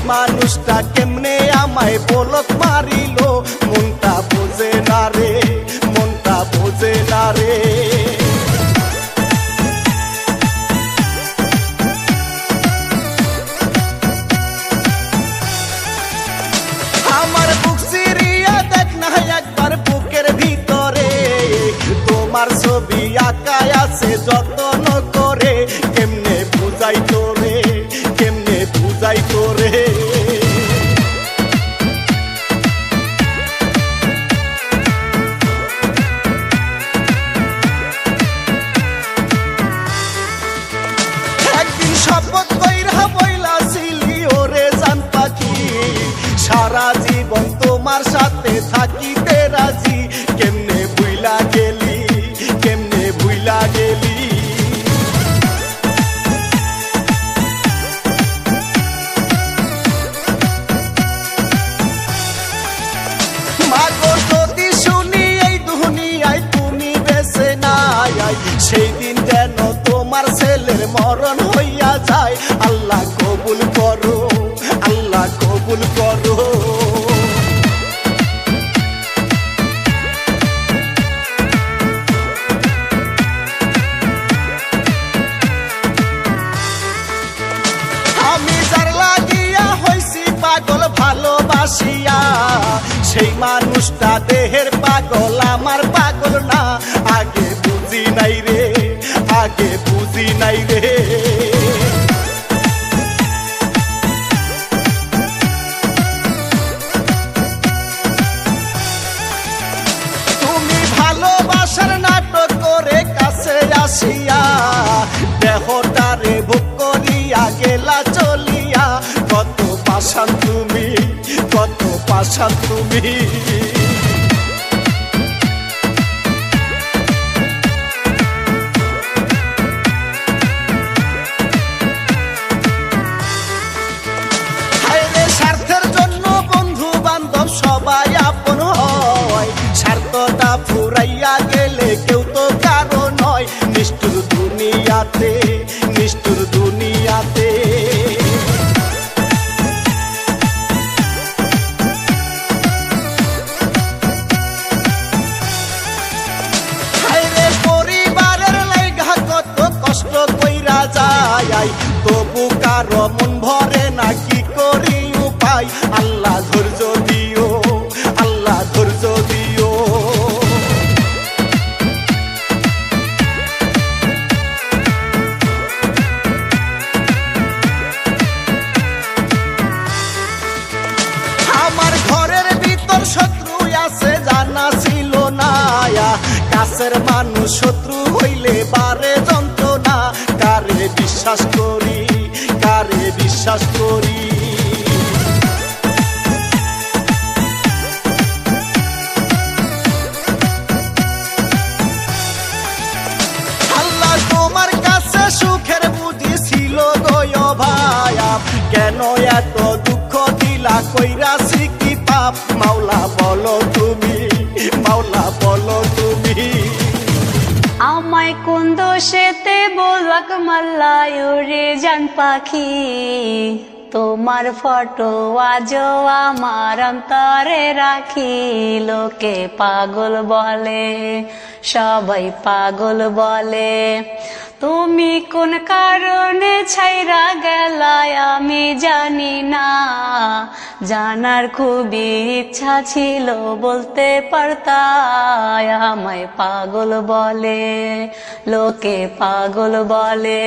মানুষটা কেমনে আমায় পলক মারিলো, মনটা বোঝে না রে, মনটা বোঝে না রে। আমার বুক চিরিয়া দেখ না একবার বুকের ভিতরে, তোমার ছবি আঁকা আছে যত্ন করে, কেমনে বুঝাই তোরে, কেমনে বুঝাই তোরে। একদিন শপথ কইরা বইলাছিলি ওরে জান পাখি, সারা জীবন তোমার সাথে থাকিতে রাজি, কেমনে ভুইলা গেলি, কেমনে ভুইলা গেলি। মাগো যদি শুনি এই দুনিয়ায় তুমি বেঁচে নাই, সেই দিন যেন তোমার ছেলের মরণ হইয়া যায়। আল্লাহ কবুল করো, আল্লাহ কবুল করো। আমি যার লাগিয়া হইছি পাগল ভালোবাসিয়া, সেই মানুষটা দেহের পাগল আমার পাগল না। আগে বুঝি নাই রে, আগে বুঝি নাই রে। তুমি ভালোবাসার নাটক করে কাছে আসিয়া, দেহটারে ভোগ করিয়া গেলা চলিয়া, কত পাশান তুমি, কত পাশান তুমি। হায়রে স্বার্থের জন্য বন্ধু বান্ধব সবাই আপন হয়, স্বার্থটা ফুরাইয়া গেলে কেউ তো কারো নয়। নিষ্ঠুর দুনিয়াতে, নিষ্ঠুর দুনিয়াতে। হায়রে পরিবারের লাইগা কত কষ্ট কইরা যায়, তবু কারো মন ভরে না, কি করি উপায়। আল্লাহ ধৈর্য দিও, আল্লাহ ধৈর্য দিও। আমার ঘরের ভিতর শত্রু আছে জানা ছিল না, কাছের মানুষ শত্রু হইলে বারে যন্ত্রণা। কারে বিশ্বাস করি, কারে বিশ্বাস করি। আল্লাহ তোমার কাছে সুখের বুঝি ছিল গো ভায়া, কেন এত দুঃখ দিলা, কইরাছি কি পাপ। মাওলা বলো তুমি, মাওলা বলো তুমি। আমায় কোন দোষেতে বলক মাল্লায় রে জান পাখি, তোমার ফটো আজও আমার অন্তরে রাখি। লোকে পাগল বলে, সবাই পাগল বলে, তুমি কোন কারণে ছাইরা গেলায় আমি জানি না। জানার খুবই ইচ্ছা ছিল, বলতে পারতায়। আমায় পাগল বলে, লোকে পাগল বলে।